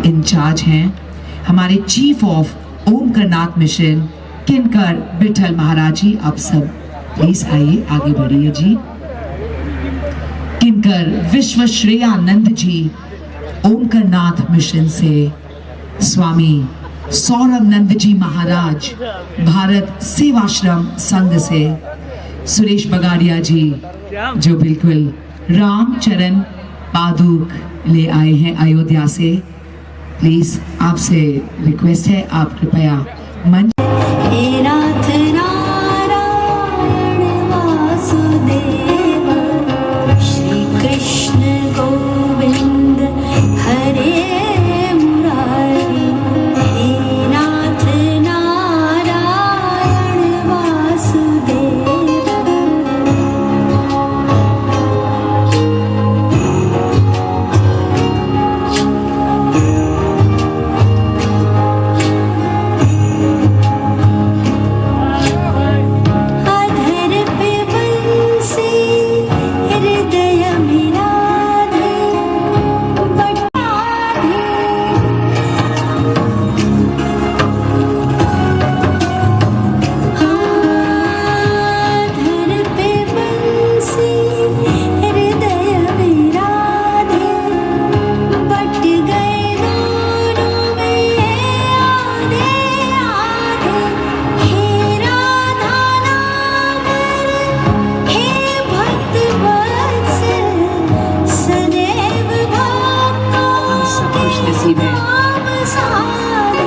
In charge हैं हमारे chief of Omkarnath mission किनकर विठल महाराज जी। आप सब प्लीज आइए, आगे बढ़िए जी। किनकर विश्वश्रेयानंद जी ओमकारनाथ मिशन से, स्वामी सौरभ नंद जी महाराज भारत सेवाश्रम संघ से, सुरेश बगाड़िया जी जो बिल्कुल रामचरण पादुक ले आए हैं अयोध्या से। प्लीज आपसे रिक्वेस्ट है, आप कृपया मंच।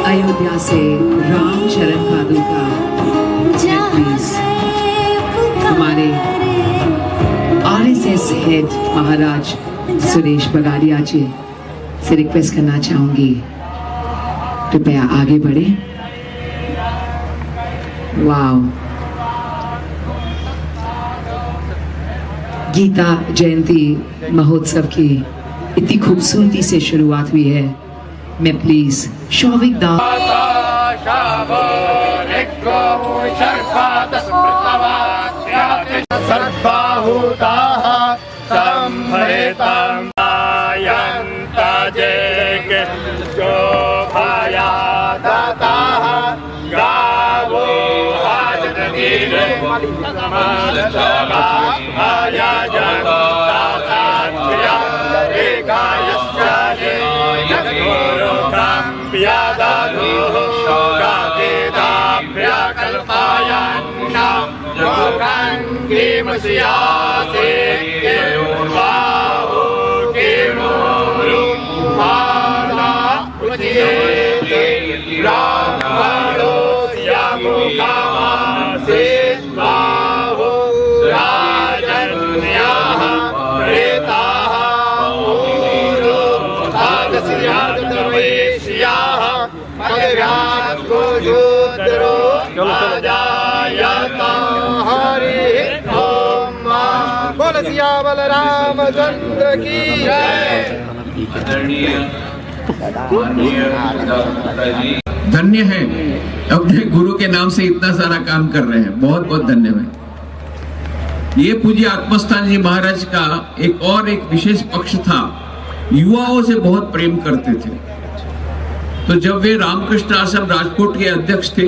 अयोध्या से रामचरण पादुक का हमारे आरएसएस हेड महाराज सुरेश बगाड़िया जी से रिक्वेस्ट करना चाहूंगी, कृपया आगे बढ़े। वाव, गीता जयंती महोत्सव की इतनी खूबसूरती से शुरुआत हुई है। मैं प्लीज शौविक दास रामचंद्र की जय। धन्य है अपने गुरु के नाम से इतना सारा काम कर रहे हैं, बहुत बहुत धन्यवाद। ये पूज्य आत्मस्थान जी महाराज का एक विशेष पक्ष था, युवाओं से बहुत प्रेम करते थे। तो जब वे रामकृष्ण आश्रम राजकोट के अध्यक्ष थे,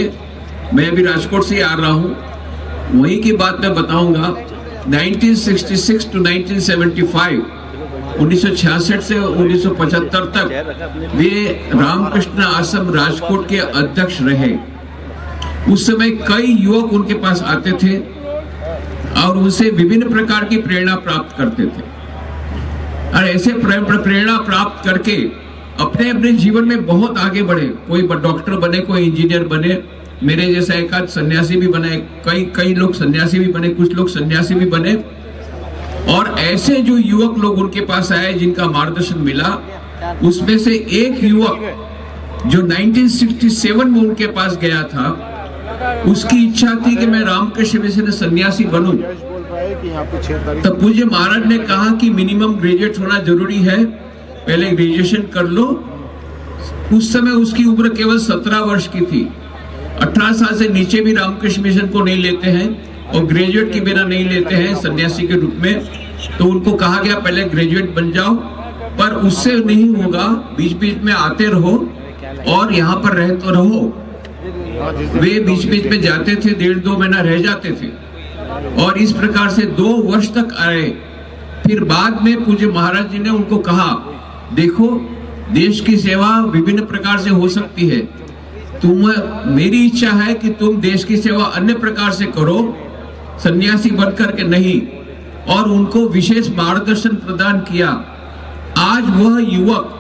मैं भी राजकोट से आ रहा हूँ, वहीं की बात मैं बताऊंगा। 1966 to 1975, 1966 से 1975 तक वे रामकृष्ण आश्रम राजकोट के अध्यक्ष रहे। उस समय कई युवक उनके पास आते थे और उनसे विभिन्न प्रकार की प्रेरणा प्राप्त करते थे, और ऐसे प्रेरणा प्राप्त करके अपने अपने जीवन में बहुत आगे बढ़े। कोई डॉक्टर बने, कोई इंजीनियर बने, मेरे जैसा एक आध सन्यासी भी बने, कई लोग सन्यासी भी बने, कुछ लोग सन्यासी भी बने। और ऐसे जो युवक लोग उनके पास आए जिनका मार्गदर्शन मिला, उसमें से एक युवक जो 1967 में उनके पास गया था, उसकी इच्छा थी कि मैं रामकृष्ण मिशन में सन्यासी बनूं। तब पूज्य महाराज ने कहा कि मिनिमम ग्रेजुएट होना जरूरी है, पहले ग्रेजुएशन कर लो। उस समय उसकी उम्र केवल 17 वर्ष की थी। 18 साल से नीचे भी रामकृष्ण मिशन को नहीं लेते हैं और ग्रेजुएट के बिना नहीं लेते हैं सन्यासी के रूप में। तो उनको कहा गया पहले ग्रेजुएट बन जाओ पर उससे नहीं होगा, बीच बीच में आते रहो और यहाँ पर रह तो रहो। वे बीच बीच में जाते थे, 1.5-2 महीना रह जाते थे और इस प्रकार से 2 वर्ष तक आए। फिर बाद में पूज्य महाराज जी ने उनको कहा, देखो देश की सेवा विभिन्न प्रकार से हो सकती है, मेरी इच्छा है कि तुम देश की सेवा अन्य प्रकार से करो, सन्यासी बनकर के नहीं। और उनको विशेष मार्गदर्शन प्रदान किया। आज वह युवक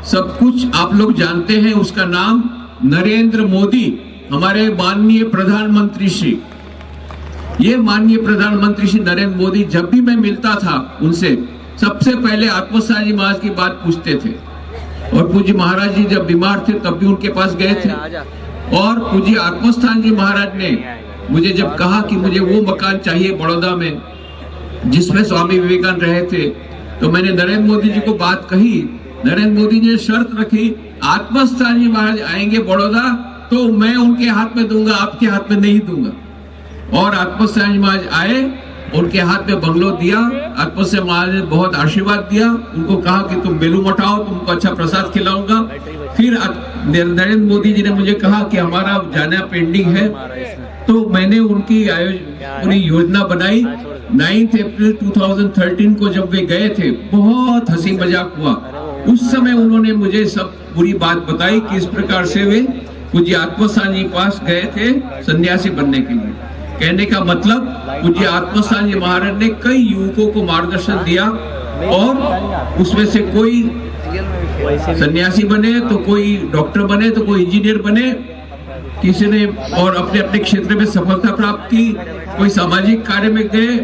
सब कुछ आप लोग जानते हैं, उसका नाम नरेंद्र मोदी, हमारे माननीय प्रधानमंत्री श्री। ये माननीय प्रधानमंत्री श्री नरेंद्र मोदी, जब भी मैं मिलता था उनसे सबसे पहले आत्मस्थान जी महाराज की बात पूछते थे। और पूज्य महाराज जी जब बीमार थे तब भी उनके पास गए थे। और पूज्य आत्मस्थान जी महाराज ने मुझे जब कहा कि मुझे वो मकान चाहिए बड़ौदा में जिसमें स्वामी विवेकानंद रहे थे, तो मैंने नरेंद्र मोदी जी को बात कही। नरेंद्र मोदी जी ने शर्त रखी, आत्मस्थान जी महाराज आएंगे बड़ौदा तो मैं उनके हाथ में दूंगा, आपके हाथ में नहीं दूंगा। और आत्मस्थान जी महाराज आए, उनके हाथ में बंगलो दिया। आत्मस्थान महाराज ने बहुत आशीर्वाद दिया, उनको कहा कि तुम बेलू मठाओ, तुमको अच्छा प्रसाद खिलाऊंगा। फिर नरेंद्र मोदी जी ने मुझे कहा कि हमारा जाना पेंडिंग है, तो मैंने उनकी पूरी योजना बनाई। 9 अप्रैल 2013 को जब वे गए थे, बहुत हंसी मजाक हुआ। उस समय उन्होंने मुझे सब पूरी बात बताई कि इस प्रकार से वे पूज्य आत्मस्थान जी के पास गए थे सन्यासी बनने के लिए। कहने का मतलब पूज्य आत्मस्थान जी महाराज ने कई युवकों को मार्गदर्शन दिया और उसमें से कोई सन्यासी बने, तो कोई डॉक्टर बने, तो कोई इंजीनियर बने, किसी ने और अपने अपने क्षेत्र में सफलता प्राप्त की, कोई सामाजिक कार्य में गए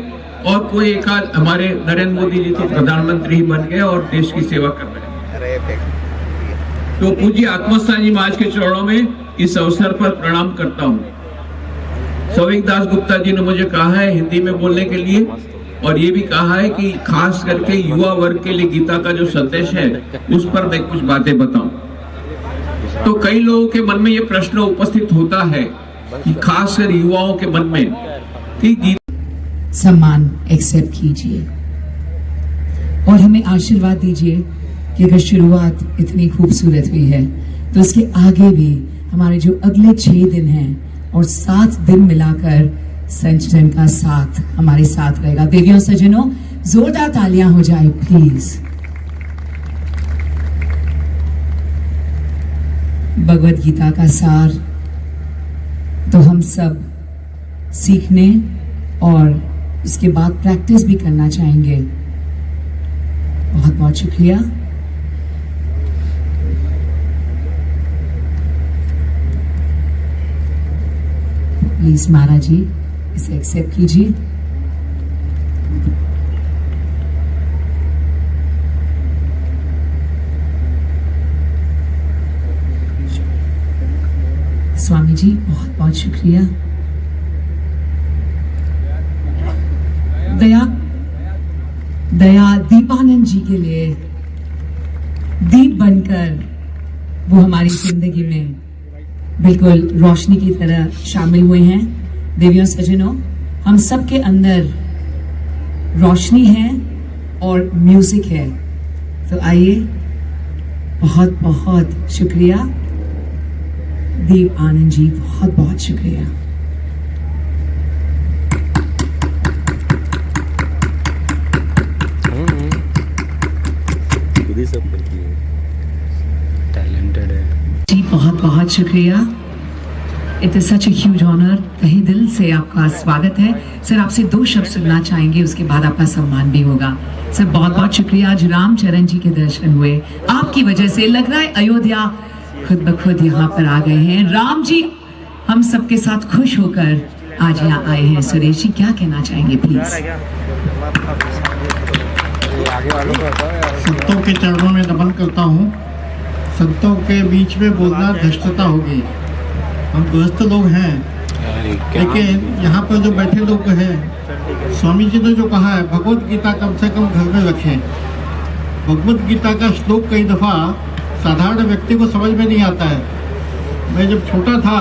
और कोई एकाध हमारे नरेंद्र मोदी जी तो प्रधानमंत्री ही बन गए और देश की सेवा कर रहे हैं। तो पूज्य आत्मस्थान जी महाराज के चरणों में इस अवसर पर प्रणाम करता हूँ। सौविक दास गुप्ता जी ने मुझे कहा है हिंदी में बोलने के लिए, और ये भी कहा है कि खास करके युवा वर्ग के लिए गीता का जो संदेश है उस पर मैं कुछ बातें बताऊं। तो कई लोगों के मन में ये प्रश्न उपस्थित होता है कि खासकर युवाओं के मन में कि सम्मान एक्सेप्ट कीजिए और हमें आशीर्वाद दीजिए कि अगर शुरुआत इतनी खूबसूरत हुई है तो इसके आगे भी हमारे जो अगले 6 दिन हैं और 7 दिन मिलाकर संचलन का साथ हमारे साथ रहेगा। देवियों सज्जनों, जोरदार तालियां हो जाए प्लीज। भगवद गीता का सार तो हम सब सीखने और इसके बाद प्रैक्टिस भी करना चाहेंगे। बहुत बहुत शुक्रिया। प्लीज महाराज जी इसे एक्सेप्ट कीजिए। स्वामी जी बहुत बहुत शुक्रिया। दया दीपानंद जी के लिए दीप बनकर वो हमारी जिंदगी में बिल्कुल रोशनी की तरह शामिल हुए हैं। देवियों सज्जनों, हम सबके अंदर रोशनी है और म्यूजिक है। तो आइए, बहुत बहुत शुक्रिया दीप आनंद जी, बहुत बहुत शुक्रिया। टैलेंटेड है जी, बहुत बहुत शुक्रिया। It is such a huge honour. तहे दिल से आपका स्वागत है। सर, आपसे 2 शब्द सुनना चाहेंगे, उसके बाद आपका सम्मान भी होगा। सर बहुत बहुत शुक्रिया। आज रामचरण जी के दर्शन हुए आपकी वजह से। लग रहा है अयोध्या खुद ब खुद यहाँ पर आ गए हैं। राम जी हम सबके साथ खुश होकर आज यहाँ आए हैं। सुरेश जी क्या कहना चाहेंगे प्लीज। संतों के चरणों में नमन करता हूँ। संतों के बीच में बोलना धृष्टता होगी। हम गृहस्थ लोग हैं, लेकिन यहाँ पर जो बैठे लोग हैं, स्वामी जी ने जो कहा है भगवत गीता कम से कम घर में रखें। भगवत गीता का श्लोक कई दफ़ा साधारण व्यक्ति को समझ में नहीं आता है। मैं जब छोटा था,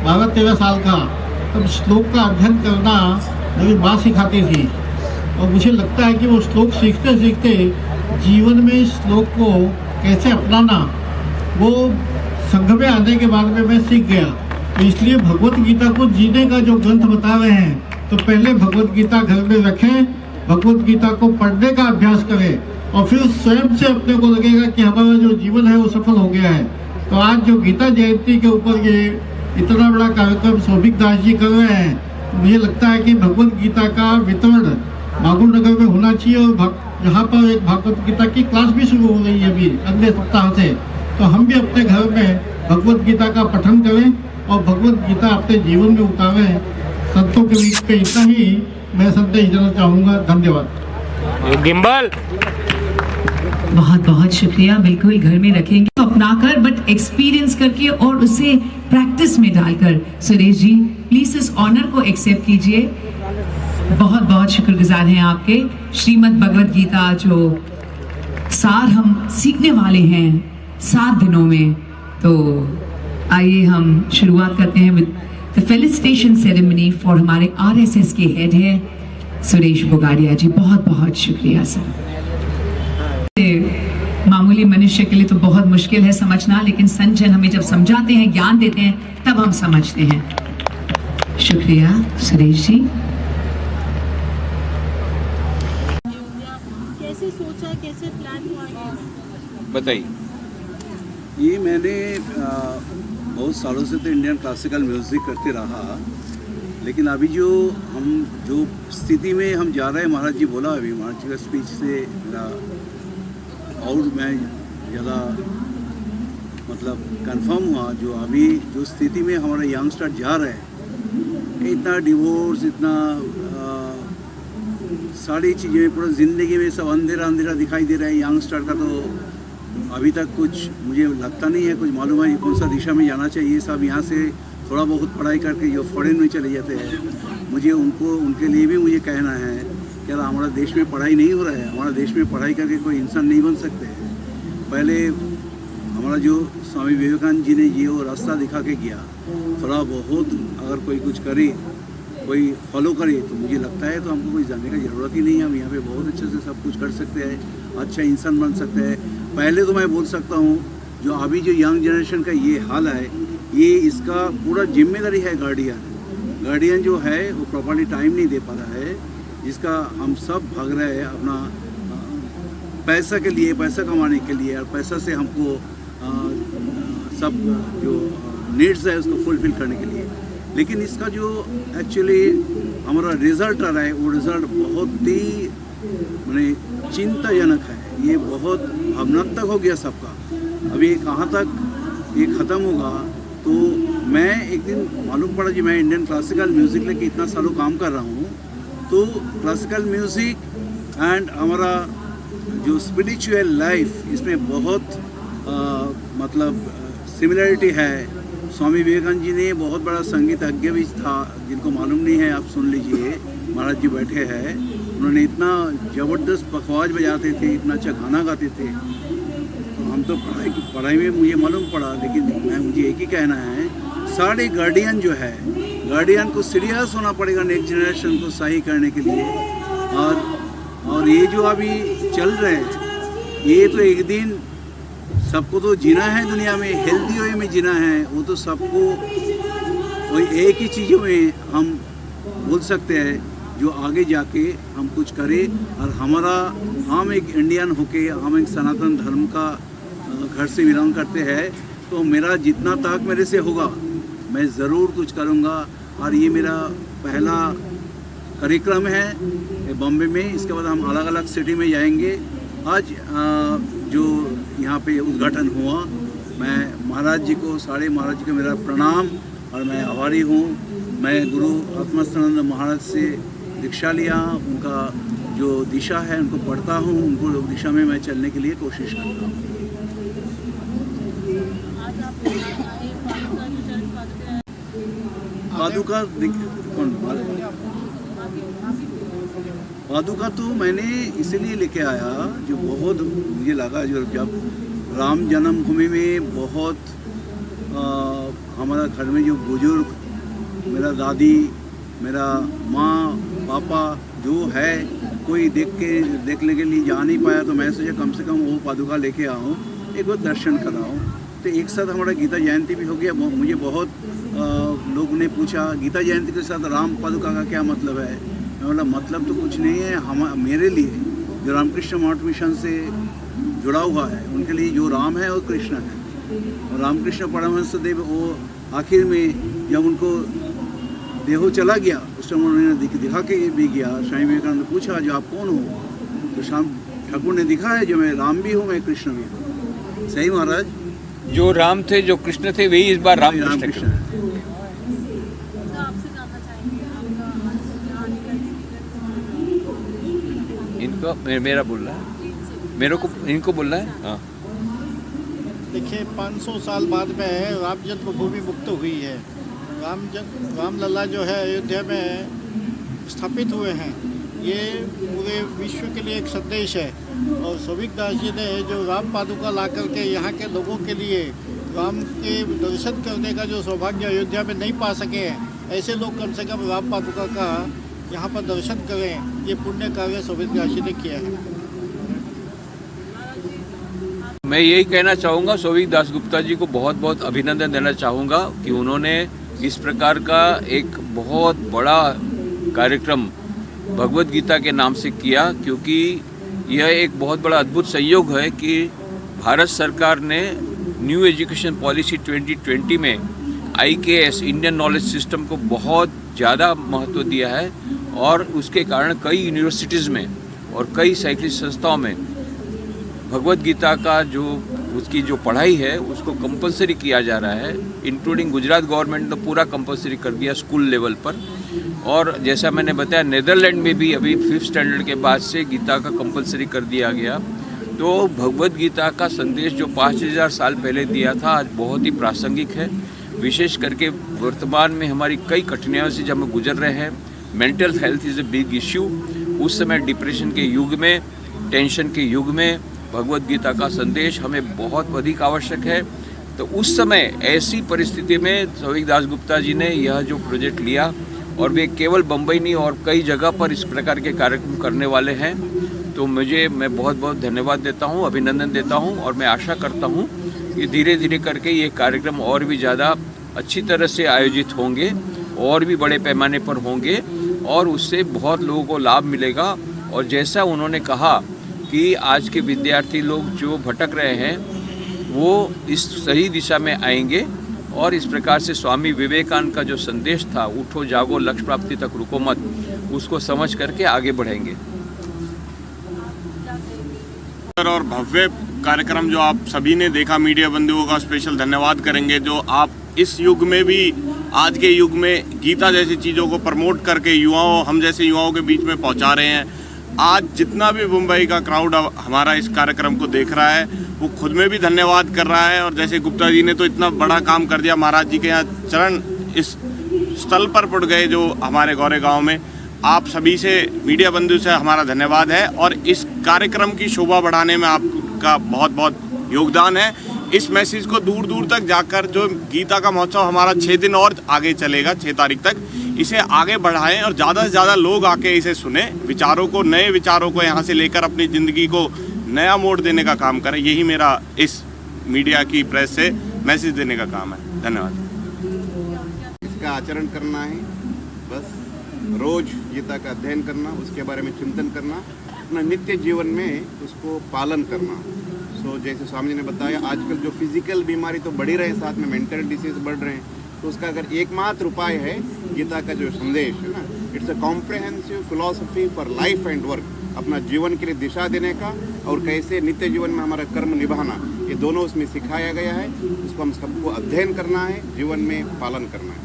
12-13 साल का, तब श्लोक का अध्ययन करना मेरी माँ सिखाती थी और मुझे लगता है कि वो श्लोक सीखते सीखते जीवन में इस श्लोक को कैसे अपनाना वो संघ में आने के बाद में मैं सीख गया। तो इसलिए भगवत गीता को जीने का जो ग्रंथ बता रहे हैं, तो पहले भगवत गीता घर में रखें, भगवत गीता को पढ़ने का अभ्यास करें और फिर स्वयं से अपने को लगेगा कि हमारा जो जीवन है वो सफल हो गया है। तो आज जो गीता जयंती के ऊपर ये इतना बड़ा कार्यक्रम सौभिक दास जी कर रहे हैं, तो मुझे लगता है कि भगवत गीता का वितरण मागुर नगर में होना चाहिए। और यहाँ पर एक भागवत गीता की क्लास भी शुरू हो रही है अभी अगले सप्ताह से। तो हम भी अपने घर में भगवत गीता का पठन करें और भगवत गीता अपने जीवन में उतारें। संतों के बीच पे इतना ही मैं संदेश देना चाहूँगा। धन्यवाद। गिम्बल बहुत बहुत शुक्रिया। बिल्कुल घर में रखेंगे तो अपनाकर, बट एक्सपीरियंस करके और उसे प्रैक्टिस में डालकर। सुरेश जी प्लीज इस ऑनर को एक्सेप्ट कीजिए। बहुत बहुत शुक्रगुजार हैं आपके। श्रीमद् भगवद गीता जो सार हम सीखने वाले हैं 7 दिनों में, तो आइए हम शुरुआत करते हैं with the felicitation ceremony for हमारे RSS के हेड है सुरेश बुगाड़िया जी। बहुत बहुत शुक्रिया सर। मामूली मनुष्य के लिए तो बहुत मुश्किल है समझना, लेकिन संजन हमें जब समझाते हैं, ज्ञान देते हैं, तब हम समझते हैं। शुक्रिया सुरेश जी। कैसे सोचा, कैसे प्लान हुआ ये? बताइए। ये मैंने बहुत सालों से तो इंडियन क्लासिकल म्यूज़िक करते रहा, लेकिन अभी जो स्थिति में हम जा रहे हैं, महाराज जी बोला अभी, महाराज जी का स्पीच से मेरा और मैं ज़्यादा मतलब कंफर्म हुआ। जो अभी जो स्थिति में हमारा यंगस्टर जा रहे हैं, इतना डिवोर्स, इतना सारी चीज़ें, पूरा ज़िंदगी में सब अंधेरा अंधेरा दिखाई दे रहा है यंगस्टर का। तो अभी तक कुछ मुझे लगता नहीं है, कुछ मालूम है कौन सा दिशा में जाना चाहिए। सब यहाँ से थोड़ा बहुत पढ़ाई करके जो फॉरेन में चले जाते हैं, मुझे उनके लिए भी मुझे कहना है कि हमारा देश में पढ़ाई नहीं हो रहा है। हमारा देश में पढ़ाई करके कोई इंसान नहीं बन सकते हैं। पहले हमारा जो स्वामी विवेकानंद जी ने ये वो रास्ता दिखा के गया, थोड़ा बहुत अगर कोई कुछ करे, कोई फॉलो करे, तो मुझे लगता है तो हमको कोई जानने की ज़रूरत ही नहीं है। हम यहाँ पे बहुत अच्छे से सब कुछ कर सकते हैं, अच्छा इंसान बन सकते हैं। पहले तो मैं बोल सकता हूँ जो अभी जो यंग जनरेशन का ये हाल है, ये इसका पूरा जिम्मेदारी है गार्डियन जो है वो प्रॉपर्ली टाइम नहीं दे पा रहा है, जिसका हम सब भाग रहे हैं अपना पैसा के लिए, पैसा कमाने के लिए, और पैसा से हमको सब जो नीड्स है उसको फुलफिल करने के लिए। लेकिन इसका जो एक्चुअली हमारा रिज़ल्ट आ रहा है, वो रिज़ल्ट बहुत ही माने चिंताजनक है। ये बहुत भावनात्मक हो गया सबका। अभी कहाँ तक ये ख़त्म होगा, तो मैं एक दिन मालूम पड़ा कि मैं इंडियन क्लासिकल म्यूज़िक लेके इतना सालों काम कर रहा हूँ, तो क्लासिकल म्यूज़िक एंड हमारा जो स्पिरिचुअल लाइफ, इसमें बहुत मतलब सिमिलरिटी है। स्वामी विवेकानंद जी ने बहुत बड़ा संगीतज्ञ भी था, जिनको मालूम नहीं है आप सुन लीजिए, महाराज जी बैठे हैं। उन्होंने इतना ज़बरदस्त पखवाज बजाते थे, इतना अच्छा गाना गाते थे। तो हम तो पढ़ाई में मुझे मालूम पड़ा, लेकिन मुझे एक ही कहना है, सारे गार्डियन जो है, गार्डियन को सीरियस होना पड़ेगा नेक्स्ट जनरेशन को सही करने के लिए। और ये जो अभी चल रहे हैं, ये तो एक दिन सबको तो जीना है दुनिया में, हेल्दी वे में जीना है। वो तो सबको वही एक ही चीज़ों में हम बोल सकते हैं जो आगे जाके हम कुछ करें। और हम एक इंडियन होके, हम एक सनातन धर्म का घर से बिलोंग करते हैं, तो मेरा जितना तक मेरे से होगा मैं ज़रूर कुछ करूँगा। और ये मेरा पहला कार्यक्रम है बॉम्बे में। इसके बाद हम अलग अलग सिटी में जाएंगे। आज जो यहाँ पे उद्घाटन हुआ, मैं महाराज जी को, सारे महाराज जी को मेरा प्रणाम, और मैं आभारी हूँ। मैं गुरु आत्मास्थानंद महाराज से दीक्षा लिया, उनका जो दिशा है उनको पढ़ता हूँ, उनको दिशा में मैं चलने के लिए कोशिश करता हूँ। पादुका तो मैंने इसीलिए लेके आया, जो बहुत मुझे लगा, जो जब राम जन्मभूमि में बहुत हमारा घर में जो बुजुर्ग, मेरा दादी, मेरा माँ, पापा जो है, कोई देखने के लिए जा नहीं पाया, तो मैं सोचा कम से कम वो पादुका लेके आऊँ, एक बार दर्शन कराऊँ। तो एक साथ हमारा गीता जयंती भी हो गया। मुझे बहुत लोग ने पूछा गीता जयंती के साथ राम पादुका का क्या मतलब है। मैं बोला मतलब तो कुछ नहीं है, मेरे लिए जो रामकृष्ण मठ मिशन से जुड़ा हुआ है, उनके लिए जो राम है वो कृष्ण है। रामकृष्ण परमहंस देव वो आखिर में जब उनको देहो चला गया, उस टाइम उन्होंने दिखा के भी गया। स्वामी विवेकानंद ने पूछा जो आप कौन हो, तो श्याम ठाकुर ने दिखा है जो मैं राम भी हूँ, मैं कृष्ण भी हूँ। सही महाराज, जो राम थे, जो कृष्ण थे, वही इस बार राम कृष्ण कृष्ण हैं। तो आपसे जानना चाहेंगे आपका यहाँ आने का experience। इनको मेरा बोल रहा है, मेरे को इनको बोलना है। हाँ, देखिए 500 साल बाद में राम जन्मभूमि मुक्त हुई है। रामलला जो है अयोध्या में स्थापित हुए हैं, ये पूरे विश्व के लिए एक संदेश है। और सौभिक दास जी ने जो राम पादुका ला करके यहाँ के लोगों के लिए राम के दर्शन करने का जो सौभाग्य अयोध्या में नहीं पा सके हैं, ऐसे लोग कम से कम राम पादुका का यहाँ पर दर्शन करें, ये पुण्य कार्य सौभिक दास जी ने किया है। मैं यही कहना चाहूँगा, सौभिक दास गुप्ता जी को बहुत बहुत अभिनंदन देना चाहूँगा कि उन्होंने इस प्रकार का एक बहुत बड़ा कार्यक्रम भगवत गीता के नाम से किया, क्योंकि यह एक बहुत बड़ा अद्भुत संयोग है कि भारत सरकार ने न्यू एजुकेशन पॉलिसी 2020 में IKS इंडियन नॉलेज सिस्टम को बहुत ज़्यादा महत्व दिया है, और उसके कारण कई यूनिवर्सिटीज़ में और कई शैक्षिक संस्थाओं में भगवत गीता का जो उसकी जो पढ़ाई है उसको कंपलसरी किया जा रहा है। इंक्लूडिंग गुजरात गवर्नमेंट ने पूरा कंपलसरी कर दिया स्कूल लेवल पर। और जैसा मैंने बताया, नीदरलैंड में भी अभी 5th स्टैंडर्ड के बाद से गीता का कंपलसरी कर दिया गया। तो भगवत गीता का संदेश जो 5000 साल पहले दिया था, आज बहुत ही प्रासंगिक है। विशेष करके वर्तमान में हमारी कई कठिनाइयों से जब हम गुजर रहे हैं, mental health is a big issue. उस समय डिप्रेशन के युग में, टेंशन के युग में भगवत गीता का संदेश हमें बहुत अधिक आवश्यक है। तो उस समय ऐसी परिस्थिति में सौभिक दास गुप्ता जी ने यह जो प्रोजेक्ट लिया, और वे केवल बम्बई नहीं और कई जगह पर इस प्रकार के कार्यक्रम करने वाले हैं। तो मैं बहुत बहुत धन्यवाद देता हूं, अभिनंदन देता हूं, और मैं आशा करता हूं कि धीरे धीरे करके ये कार्यक्रम और भी ज़्यादा अच्छी तरह से आयोजित होंगे, और भी बड़े पैमाने पर होंगे, और उससे बहुत लोगों को लाभ मिलेगा। और जैसा उन्होंने कहा कि आज के विद्यार्थी लोग जो भटक रहे हैं वो इस सही दिशा में आएंगे, और इस प्रकार से स्वामी विवेकानंद का जो संदेश था, उठो जागो लक्ष्य प्राप्ति तक रुको मत, उसको समझ करके आगे बढ़ेंगे। और भव्य कार्यक्रम जो आप सभी ने देखा, मीडिया बंधुओं का स्पेशल धन्यवाद करेंगे, जो आप इस युग में भी, आज के युग में गीता जैसी चीज़ों को प्रमोट करके युवाओं, हम जैसे युवाओं के बीच में पहुंचा रहे हैं। आज जितना भी मुंबई का क्राउड हमारा इस कार्यक्रम को देख रहा है, वो खुद में भी धन्यवाद कर रहा है। और जैसे गुप्ता जी ने तो इतना बड़ा काम कर दिया, महाराज जी के यहाँ चरण इस स्थल पर पड़ गए जो हमारे गौरे गांव में। आप सभी से, मीडिया बंधु से हमारा धन्यवाद है, और इस कार्यक्रम की शोभा बढ़ाने में आपका बहुत बहुत योगदान है। इस मैसेज को दूर दूर तक जाकर, जो गीता का महोत्सव हमारा 6 दिन और आगे चलेगा, 6 तारीख तक, इसे आगे बढ़ाएं और ज़्यादा से ज़्यादा लोग आके इसे सुने, विचारों को, नए विचारों को यहाँ से लेकर अपनी ज़िंदगी को नया मोड़ देने का काम करें। यही मेरा इस मीडिया की प्रेस से मैसेज देने का काम है। धन्यवाद। इसका आचरण करना है, बस रोज गीता का अध्ययन करना, उसके बारे में चिंतन करना, अपना नित्य जीवन में उसको पालन करना। सो जैसे स्वामी जी ने बताया, आजकल जो फिजिकल बीमारी तो बढ़ ही रहे, साथ में मेंटल डिसीज बढ़ रहे हैं, तो उसका अगर एकमात्र उपाय है गीता का जो संदेश है ना, it's a comprehensive philosophy for life and work, अपना जीवन के लिए दिशा देने का और कैसे नित्य जीवन में हमारा कर्म निभाना, ये दोनों उसमें सिखाया गया है। उसको हम सबको अध्ययन करना है, जीवन में पालन करना है।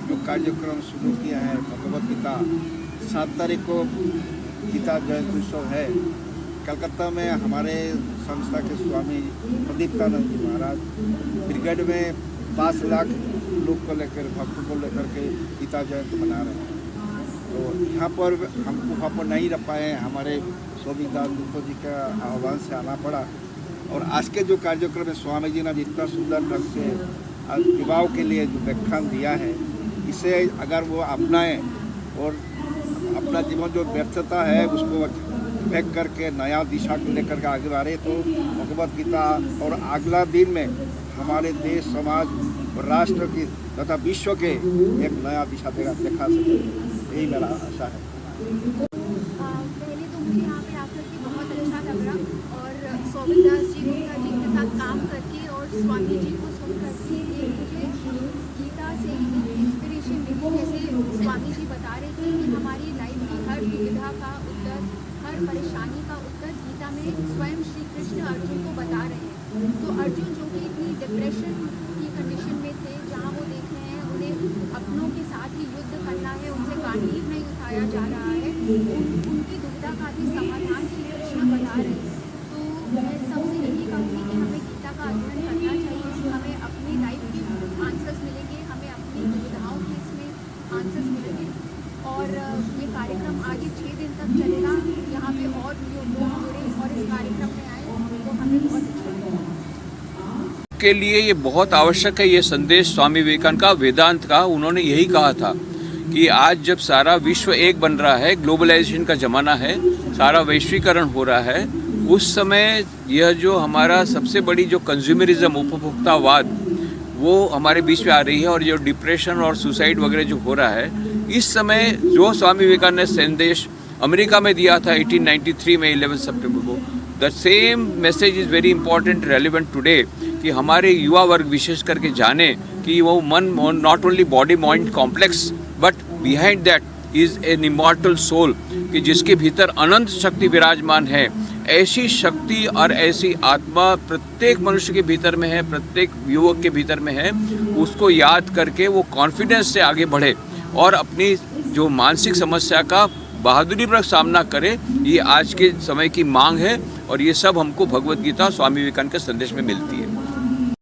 जो कार्यक्रम शुरू किया है भगवत गीता, 7 तारीख को गीता जयंती उत्सव है। कलकत्ता में हमारे संस्था के स्वामी प्रदीप्तानंद जी महाराज ब्रिगेड में 5 लाख लोग को लेकर, भक्तों को लेकर के गीता जयंती मना रहे हैं। तो यहाँ पर हमको वहाँ पर नहीं रह पाए, हमारे सौभिक दास गुप्ता जी का आह्वान से आना पड़ा। और आज के जो कार्यक्रम है, स्वामी जी ने जितना सुंदर ढंग से युवाओं के लिए जो व्याख्यान दिया है, इसे अगर वो अपनाएं और अपना जीवन जो व्यर्थता है उसको फेंक करके नया दिशा को लेकर के आगे बढ़े, तो भगवत गीता और अगला दिन में हमारे देश, समाज और राष्ट्र की तथा विश्व के एक नया दिशा दिखा सके, यही मेरा आशा है। पहले तो मुझे यहाँ पे आकर के बहुत अच्छा लग रहा और सोविदास जी गुप्ता जी के साथ काम करके और स्वामी जी को सुन करके मुझे गीता से इंस्पिरेशन मिली। जैसे स्वामी जी बता रहे थे कि हमारी लाइफ की हर दुविधा का उत्तर, हर परेशानी का उत्तर गीता में स्वयं श्री कृष्ण अर्जुन को बता रहे हैं। तो अर्जुन जो कि इतनी डिप्रेशन की कंडीशन में थे, जहाँ वो देख रहे हैं उन्हें अपनों के साथ ही युद्ध करना है, उनसे गांडीव नहीं उठाया जा रहा है, उनकी दुविधा का भी समाधान श्री कृष्ण बता रहे हैं। तो मैं सबसे यही कहूँगी कि हमें गीता का अध्ययन करना चाहिए, हमें अपनी लाइफ के आंसर्स मिलेंगे, हमें अपनी दुविधाओं के इसमें आंसर्स मिलेंगे। और ये कार्यक्रम आगे 6 दिन तक चलेगा। यहाँ पे और लोग जुड़े और इस कार्यक्रम में आए तो हमें बहुत अच्छा लगेगा। के लिए ये बहुत आवश्यक है ये संदेश स्वामी विवेकानंद का, वेदांत का। उन्होंने यही कहा था कि आज जब सारा विश्व एक बन रहा है, ग्लोबलाइजेशन का ज़माना है, सारा वैश्वीकरण हो रहा है, उस समय यह जो हमारा सबसे बड़ी जो कंज्यूमरिज्म, उपभोक्तावाद, वो हमारे बीच में आ रही है और जो डिप्रेशन और सुसाइड वगैरह जो हो रहा है, इस समय जो स्वामी विवेकानंद ने संदेश अमेरिका में दिया था 1893 में 11 सितंबर को, the same message is very important, relevant today, कि हमारे युवा वर्ग विशेष करके जाने कि वो मन, not only body mind complex but behind that is an immortal soul, कि जिसके भीतर अनंत शक्ति विराजमान है। ऐसी शक्ति और ऐसी आत्मा प्रत्येक मनुष्य के भीतर में है, प्रत्येक युवक के भीतर में है। उसको याद करके वो कॉन्फिडेंस से आगे बढ़े और अपनी जो मानसिक समस्या का बहादुरीपूर्वक सामना करे। ये आज के समय की मांग है और ये सब हमको भगवत गीता स्वामी विवेकानंद के संदेश में मिलती है।